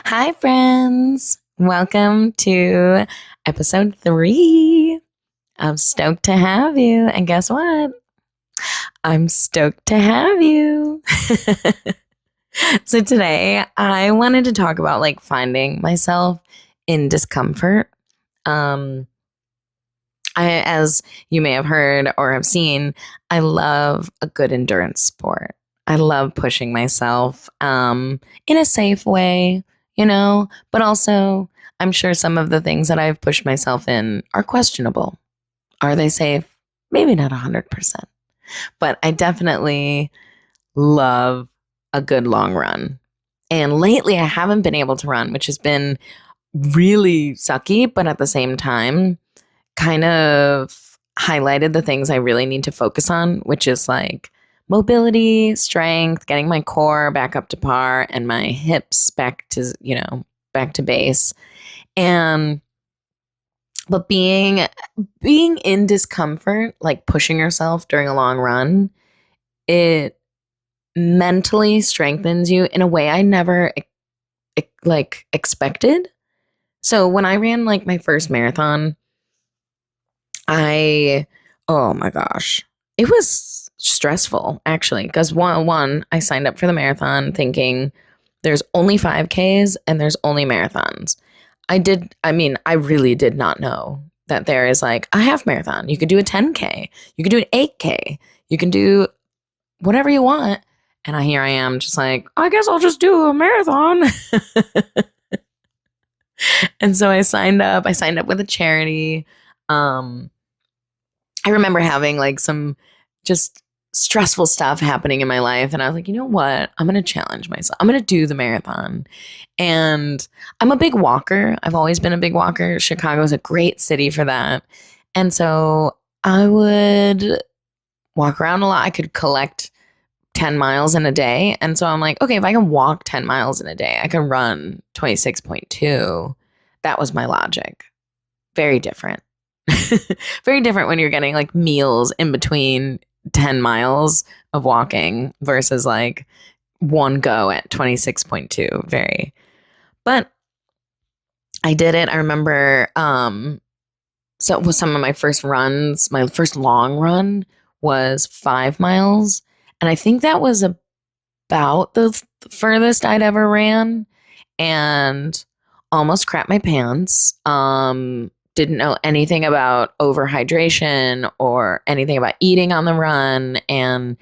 Hi, friends. Welcome to episode 3 of Stoked to Have You. And guess what? I'm stoked to have you. So today I wanted to talk about finding myself in discomfort. Um, as you may have heard or have seen, I love a good endurance sport. I love pushing myself in a safe way, but also I'm sure some of the things that I've pushed myself in are questionable. Are they safe? Maybe not 100%, but I definitely love a good long run. And lately I haven't been able to run, which has been really sucky, but at the same time, kind of highlighted the things I really need to focus on, which is mobility, strength, getting my core back up to par and my hips back to, back to base. And but being in discomfort, like pushing yourself during a long run, it mentally strengthens you in a way I never expected. So when I ran my first marathon, I, oh my gosh, it was stressful actually. Because one, I signed up for the marathon thinking there's only 5Ks and there's only marathons. I really did not know that there is a half marathon. You could do a 10K, you could do an 8K, you can do whatever you want. And here I am just I guess I'll just do a marathon. And so I signed up with a charity. I remember having some just stressful stuff happening in my life. And I was like, you know what? I'm going to challenge myself. I'm going to do the marathon. And I'm a big walker. I've always been a big walker. Chicago is a great city for that. And so I would walk around a lot. I could collect 10 miles in a day. And so I'm like, okay, if I can walk 10 miles in a day, I can run 26.2. That was my logic. Very different. Very different when you're getting meals in between 10 miles of walking versus one go at 26.2. Very. But I did it. I remember so it was some of my first runs. My first long run was 5 miles. And I think that was about the furthest I'd ever ran and almost crapped my pants. Didn't know anything about overhydration or anything about eating on the run. And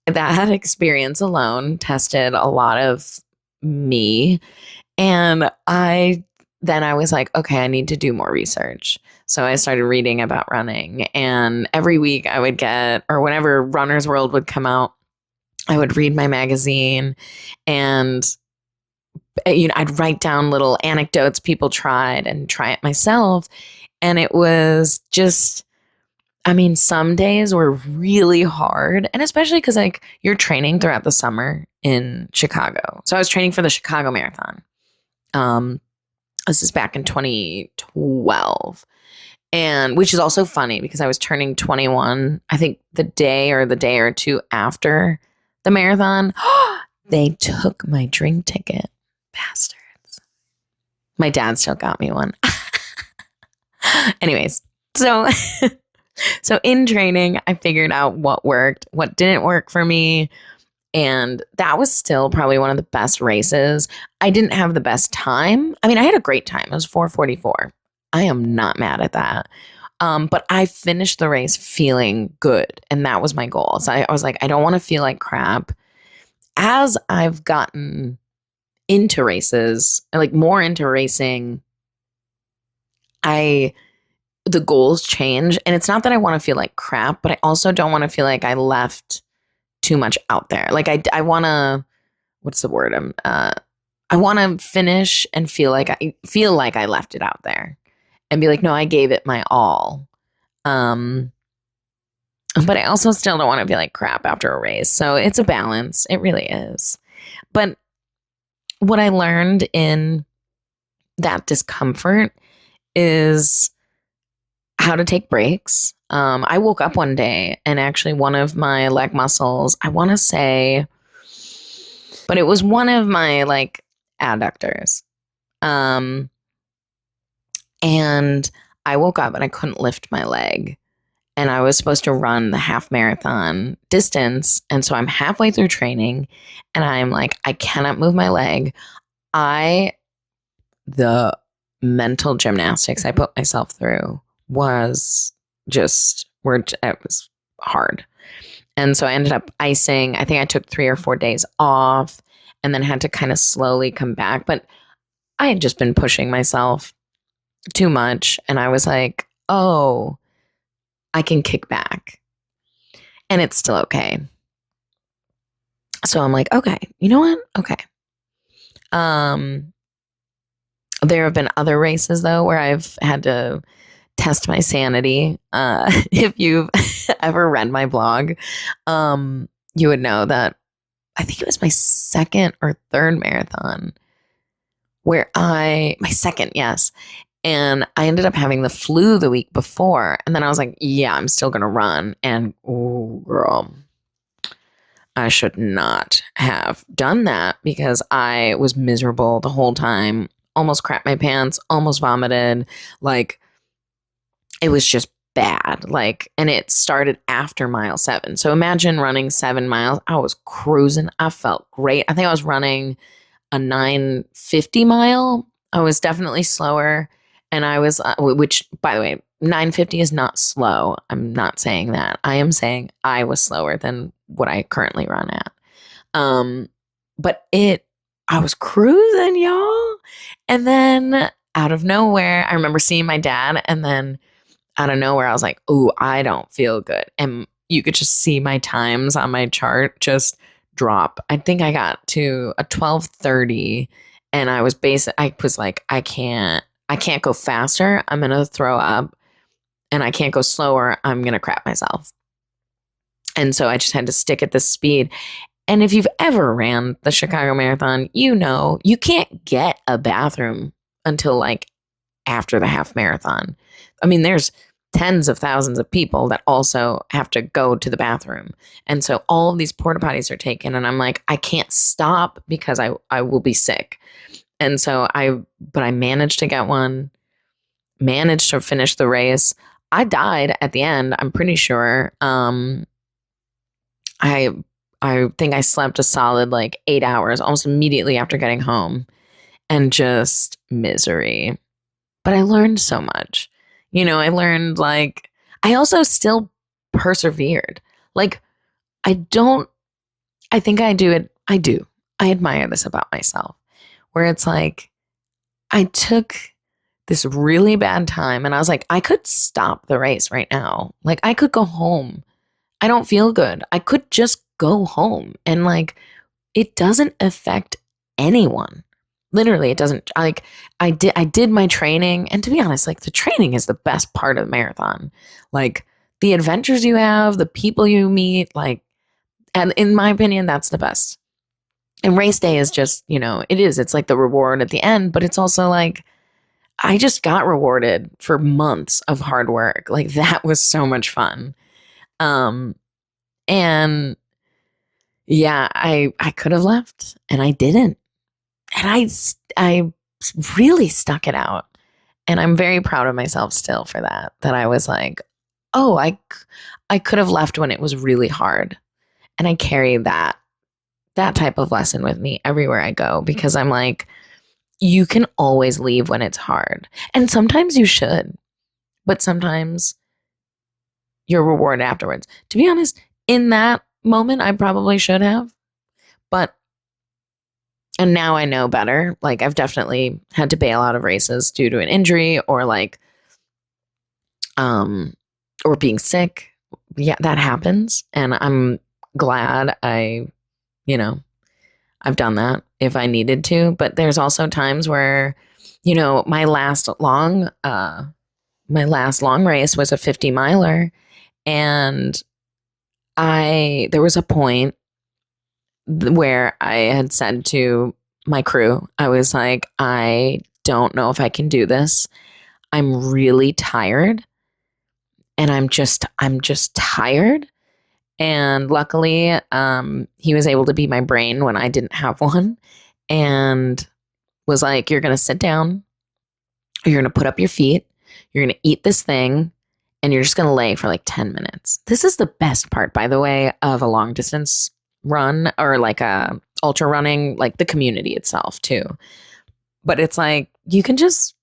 that experience alone tested a lot of me. And I was like, okay, I need to do more research. So I started reading about running. And every week I would get, or whenever Runner's World would come out, I would read my magazine and I'd write down little anecdotes people tried and try it myself. And it was just, some days were really hard. And especially because you're training throughout the summer in Chicago. So I was training for the Chicago Marathon. This is back in 2012. And which is also funny because I was turning 21, I think the day or two after the marathon. They took my drink ticket. Bastards. My dad still got me one. Anyways, so in training, I figured out what worked, what didn't work for me. And that was still probably one of the best races. I didn't have the best time. I had a great time. It was 4:44. I am not mad at that. But I finished the race feeling good. And that was my goal. So I was like, I don't want to feel like crap. As I've gotten into races, more into racing, the goals change. And it's not that I want to feel like crap, but I also don't want to feel like I left too much out there. I want to, what's the word? I want to finish and feel like I left it out there and be like, no, I gave it my all. But I also still don't want to feel like crap after a race. So it's a balance. It really is. But what I learned in that discomfort is how to take breaks. I woke up one day and actually one of my leg muscles, I want to say, but it was one of my adductors. Um, and I woke up and I couldn't lift my leg. And I was supposed to run the half marathon distance. And so I'm halfway through training and I'm like, I cannot move my leg. The mental gymnastics I put myself through was it was hard. And so I ended up icing. I think I took 3 or 4 days off and then had to kind of slowly come back. But I had just been pushing myself too much. And I was like, oh, I can kick back and it's still okay. So I'm like, okay, you know what? Okay. There have been other races though where I've had to test my sanity. If you've ever read my blog, you would know that I think it was my second or third marathon my second, yes. And I ended up having the flu the week before. And then I was like, yeah, I'm still going to run. And oh, girl, I should not have done that because I was miserable the whole time, almost crapped my pants, almost vomited. Like, it was just bad. Like, and it started after mile 7. So imagine running 7 miles. I was cruising. I felt great. I think I was running a 9:50 mile. I was definitely slower. And I was, which by the way, 9:50 is not slow. I'm not saying that. I am saying I was slower than what I currently run at. But I was cruising, y'all. And then out of nowhere, I remember seeing my dad, and then out of nowhere, I was like, oh, I don't feel good. And you could just see my times on my chart just drop. I think I got to a 12:30 and I was like, I can't go faster. I'm going to throw up, and I can't go slower. I'm going to crap myself. And so I just had to stick at this speed. And if you've ever ran the Chicago Marathon, you know, you can't get a bathroom until like after the half marathon. I mean, there's tens of thousands of people that also have to go to the bathroom. And so all of these porta potties are taken, and I'm like, I can't stop because I will be sick. And so I managed to get one, managed to finish the race. I died at the end, I'm pretty sure. I think I slept a solid like 8 hours almost immediately after getting home, and just misery. But I learned so much. You know, I learned, like, I also still persevered. Like, I think I do it. I do. I admire this about myself, where it's like, I took this really bad time and I was like, I could stop the race right now. Like, I could go home. I don't feel good. I could just go home, and like, it doesn't affect anyone. Literally, it doesn't. Like, I did my training, and to be honest, like, the training is the best part of the marathon. Like, the adventures you have, the people you meet, like, and in my opinion, that's the best. And race day is just, you know, it's like the reward at the end, but it's also like, I just got rewarded for months of hard work. Like, that was so much fun. And yeah, I could have left, and I didn't. And I really stuck it out. And I'm very proud of myself still for that I was like, oh, I could have left when it was really hard. And I carry that type of lesson with me everywhere I go, because I'm like, you can always leave when it's hard. And sometimes you should, but sometimes you're rewarded afterwards. To be honest, in that moment, I probably should have, and now I know better. Like, I've definitely had to bail out of races due to an injury or like, or being sick. Yeah, that happens. And I'm glad I've done that if I needed to. But there's also times where, you know, my last long race was a 50 miler. And there was a point where I had said to my crew, I was like, I don't know if I can do this. I'm really tired, and I'm just tired. And luckily, he was able to be my brain when I didn't have one. And was like, you're going to sit down, you're going to put up your feet, you're going to eat this thing, and you're just going to lay for like 10 minutes. This is the best part, by the way, of a long distance run or like a ultra running, like the community itself too. But it's like, you can just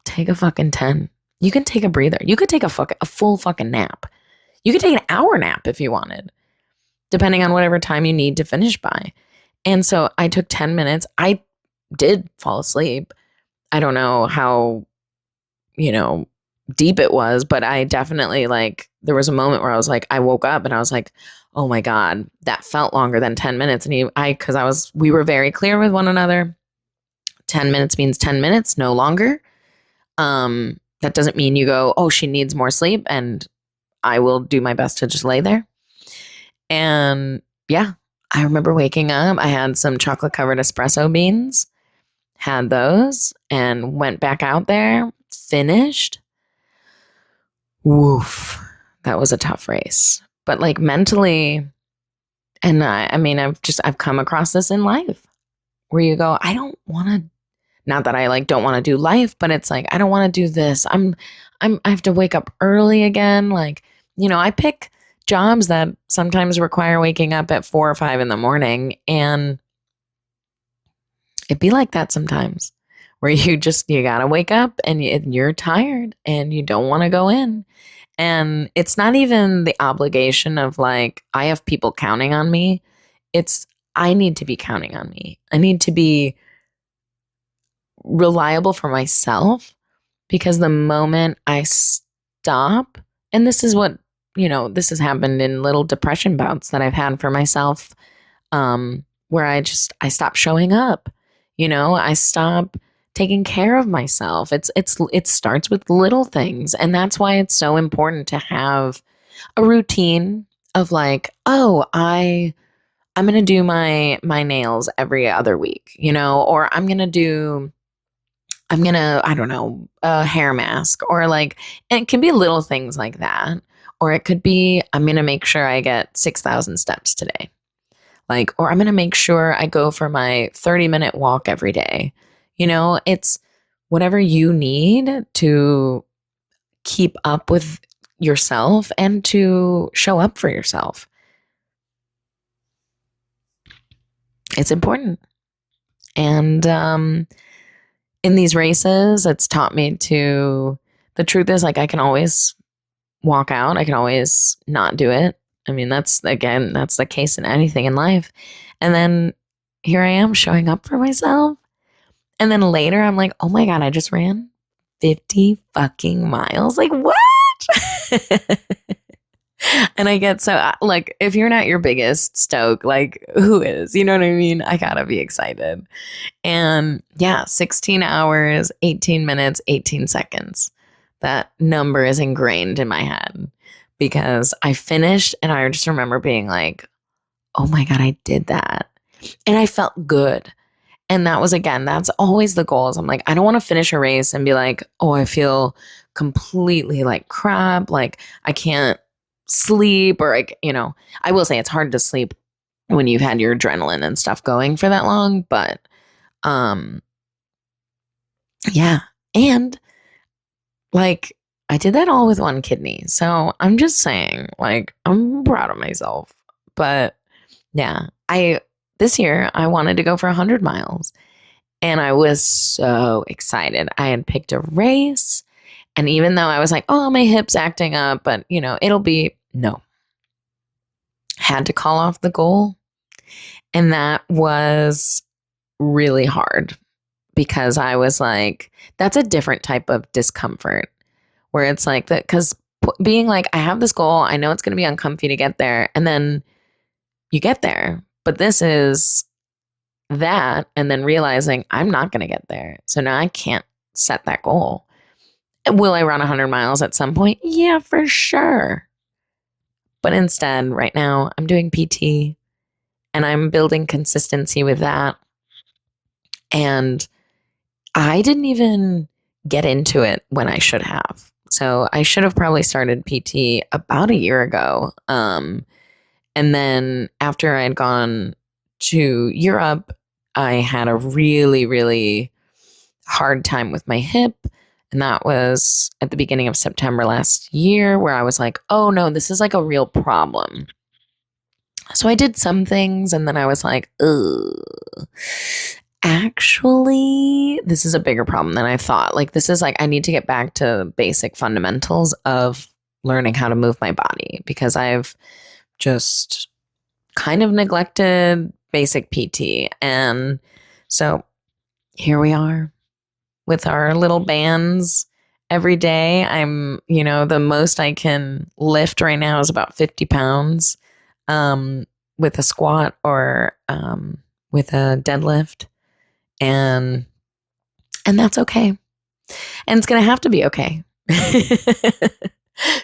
take a fucking 10. You can take a breather. You could take a full fucking nap. You could take an hour nap if you wanted, depending on whatever time you need to finish by. And so I took 10 minutes. I did fall asleep. I don't know how, deep it was, but I definitely there was a moment where I was like, I woke up and I was like, oh my God, that felt longer than 10 minutes. And we were very clear with one another. 10 minutes means 10 minutes, no longer. That doesn't mean you go, oh, she needs more sleep, and I will do my best to just lay there. And yeah, I remember waking up. I had some chocolate covered espresso beans, had those, and went back out there, finished. Woof. That was a tough race. But mentally, and I've come across this in life where you go, I don't want to, not that I don't want to do life, but it's like, I don't want to do this. I have to wake up early again. I pick jobs that sometimes require waking up at 4 or 5 in the morning. And it'd be like that sometimes where you got to wake up and you're tired and you don't want to go in. And it's not even the obligation of I have people counting on me. It's, I need to be counting on me. I need to be reliable for myself, because the moment I stop, and this is what, this has happened in little depression bouts that I've had for myself, where I stop showing up, I stop taking care of myself. It starts with little things. And that's why it's so important to have a routine of I'm going to do my nails every other week, or I don't know, a hair mask, or and it can be little things like that. Or it could be, I'm going to make sure I get 6,000 steps today. Or I'm going to make sure I go for my 30-minute walk every day. It's whatever you need to keep up with yourself and to show up for yourself. It's important. And, in these races, it's taught me the truth is I can always walk out. I can always not do it. I mean, that's the case in anything in life. And then here I am showing up for myself. And then later I'm like, oh my God, I just ran 50 fucking miles. What? And I get so if you're not your biggest stoke, who is? You know what I mean? I gotta be excited. And yeah, 16 hours, 18 minutes, 18 seconds. That number is ingrained in my head because I finished and I just remember being like, oh my God, I did that. And I felt good. And that was, again, that's always the goal. I'm like, I don't want to finish a race and be like, oh, I feel completely like crap. I can't sleep, or I will say it's hard to sleep when you've had your adrenaline and stuff going for that long. But yeah. And I did that all with one kidney. So I'm just saying, I'm proud of myself. But yeah, this year I wanted to go for 100 miles and I was so excited. I had picked a race, and even though I was like, oh, my hip's acting up, but had to call off the goal. And that was really hard because I was like, that's a different type of discomfort where it's like that, because being like, I have this goal, I know it's going to be uncomfy to get there, and then you get there, but this is that, and then realizing I'm not going to get there. So now I can't set that goal. Will I run 100 miles at some point? Yeah, for sure. But instead, right now, I'm doing PT and I'm building consistency with that. And I didn't even get into it when I should have. So I should have probably started PT about a year ago. And then after I had gone to Europe I had a really, really hard time with my hip. And that was at the beginning of September last year, where I was like, oh no, this is like a real problem. So I did some things and then I was like, ugh, actually, this is a bigger problem than I thought. Like, this is like, I need to get back to basic fundamentals of learning how to move my body because I've just kind of neglected basic PT. And so here we are with our little bands every day. The most I can lift right now is about 50 pounds with a squat or with a deadlift. And that's okay. And it's going to have to be okay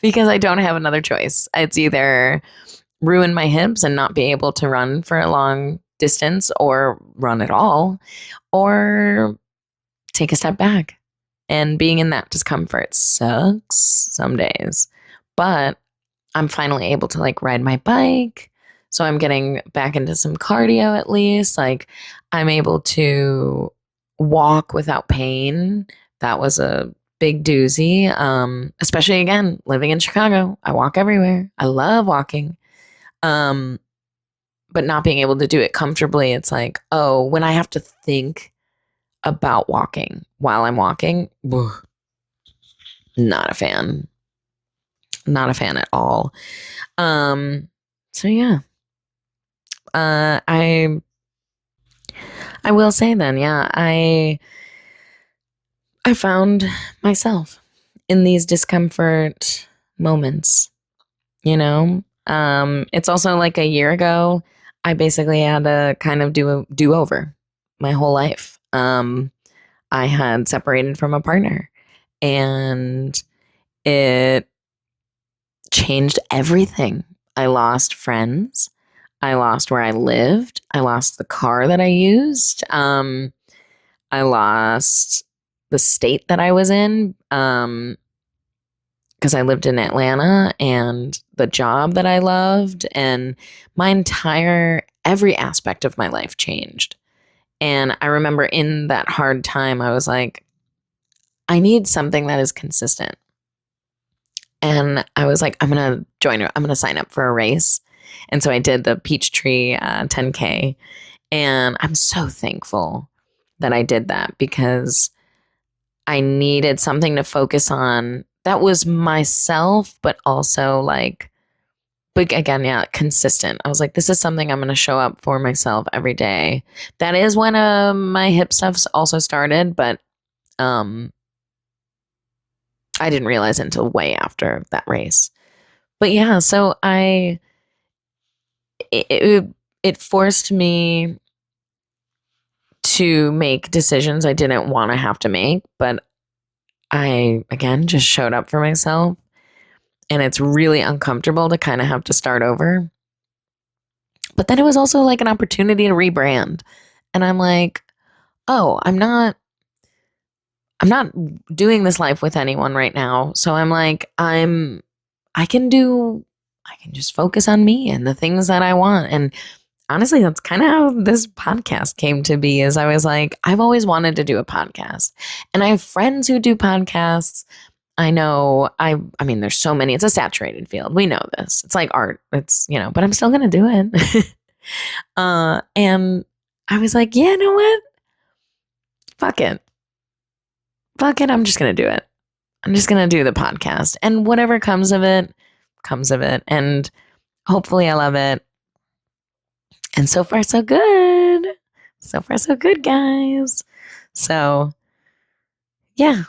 because I don't have another choice. It's either ruin my hips and not be able to run for a long distance or run at all, or take a step back. And being in that discomfort sucks some days. But I'm finally able to like ride my bike. So I'm getting back into some cardio at least. Like I'm able to walk without pain. That was a big doozy. Especially again, living in Chicago. I walk everywhere. I love walking. But not being able to do it comfortably, it's like, oh, when I have to think about walking while I'm walking, not a fan. Not a fan at all. So yeah. I will say then, yeah, I found myself in these discomfort moments, you know? It's also like a year ago, I basically had to kind of do a do-over my whole life. I had separated from a partner and it changed everything. I lost friends. I lost where I lived. I lost the car that I used. I lost the state that I was in because I lived in Atlanta, and the job that I loved, and every aspect of my life changed. And I remember in that hard time, I was like, I need something that is consistent. And I was like, I'm going to sign up for a race. And so I did the Peachtree 10K. And I'm so thankful that I did that because I needed something to focus on that was myself, but also like, but again, yeah, consistent. I was like, this is something I'm going to show up for myself every day. That is when my hip stuff also started, but I didn't realize it until way after that race. But yeah, so it forced me to make decisions I didn't want to have to make, but I again just showed up for myself, and it's really uncomfortable to kind of have to start over. But then it was also like an opportunity to rebrand. And I'm like, oh, I'm not doing this life with anyone right now. So I'm like, I can just focus on me and the things that I want. And honestly, that's kind of how this podcast came to be. Is I was like, I've always wanted to do a podcast, and I have friends who do podcasts. I know, I mean, there's so many. It's a saturated field. We know this. It's like art. It's, but I'm still gonna do it. And I was like, yeah, you know what? Fuck it. Fuck it. I'm just gonna do it. I'm just gonna do the podcast, and whatever comes of it, comes of it. And hopefully, I love it. And so far, so good. So far, so good, guys. So, yeah,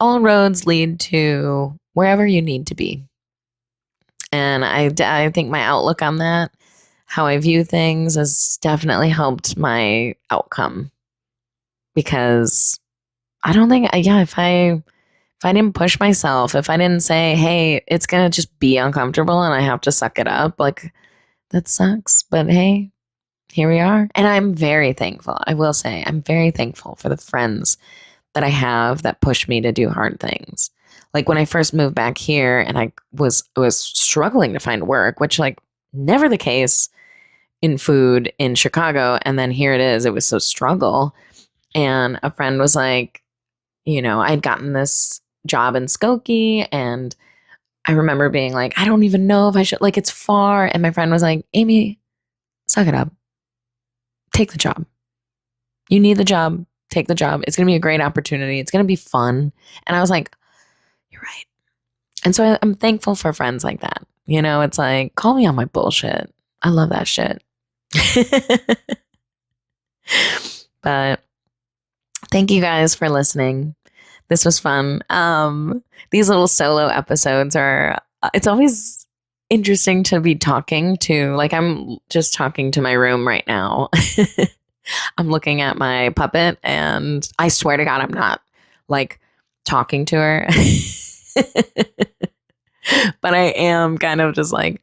all roads lead to wherever you need to be. And I think my outlook on that, how I view things, has definitely helped my outcome. Because I don't think, if I didn't push myself, if I didn't say, hey, it's going to just be uncomfortable and I have to suck it up, like, that sucks. But hey, here we are. And I'm very thankful. I will say, I'm very thankful for the friends that I have that push me to do hard things. Like when I first moved back here and I was struggling to find work, which like never the case, in food in Chicago. And then here it is. It was so struggle. And a friend was like, I'd gotten this job in Skokie, and I remember being like, I don't even know if I should, like, it's far. And my friend was like, Amy, suck it up. Take the job. You need the job. Take the job. It's going to be a great opportunity. It's going to be fun. And I was like, you're right. And so I'm thankful for friends like that. It's like, call me on my bullshit. I love that shit. But thank you guys for listening. This was fun. These little solo episodes it's always interesting to be talking to, like, I'm just talking to my room right now. I'm looking at my puppet, and I swear to God, I'm not like talking to her. But I am kind of just like,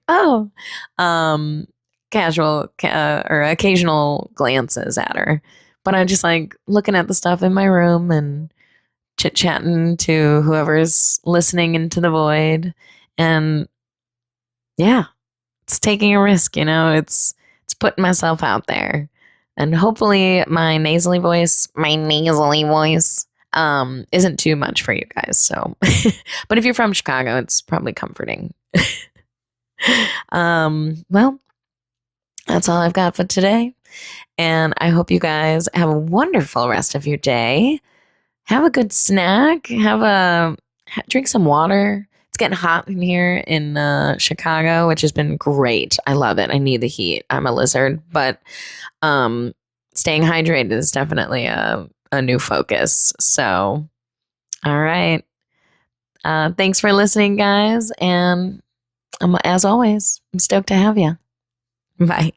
casual or occasional glances at her. But I'm just like looking at the stuff in my room and chit-chatting to whoever's listening into the void. And yeah, it's taking a risk, it's putting myself out there. And hopefully my nasally voice isn't too much for you guys. So, but if you're from Chicago, it's probably comforting. Well, that's all I've got for today. And I hope you guys have a wonderful rest of your day. Have a good snack. Drink some water. It's getting hot in here in Chicago, which has been great. I love it. I need the heat. I'm a lizard, but staying hydrated is definitely a new focus. So, all right. Thanks for listening, guys. And as always, I'm stoked to have you. Bye.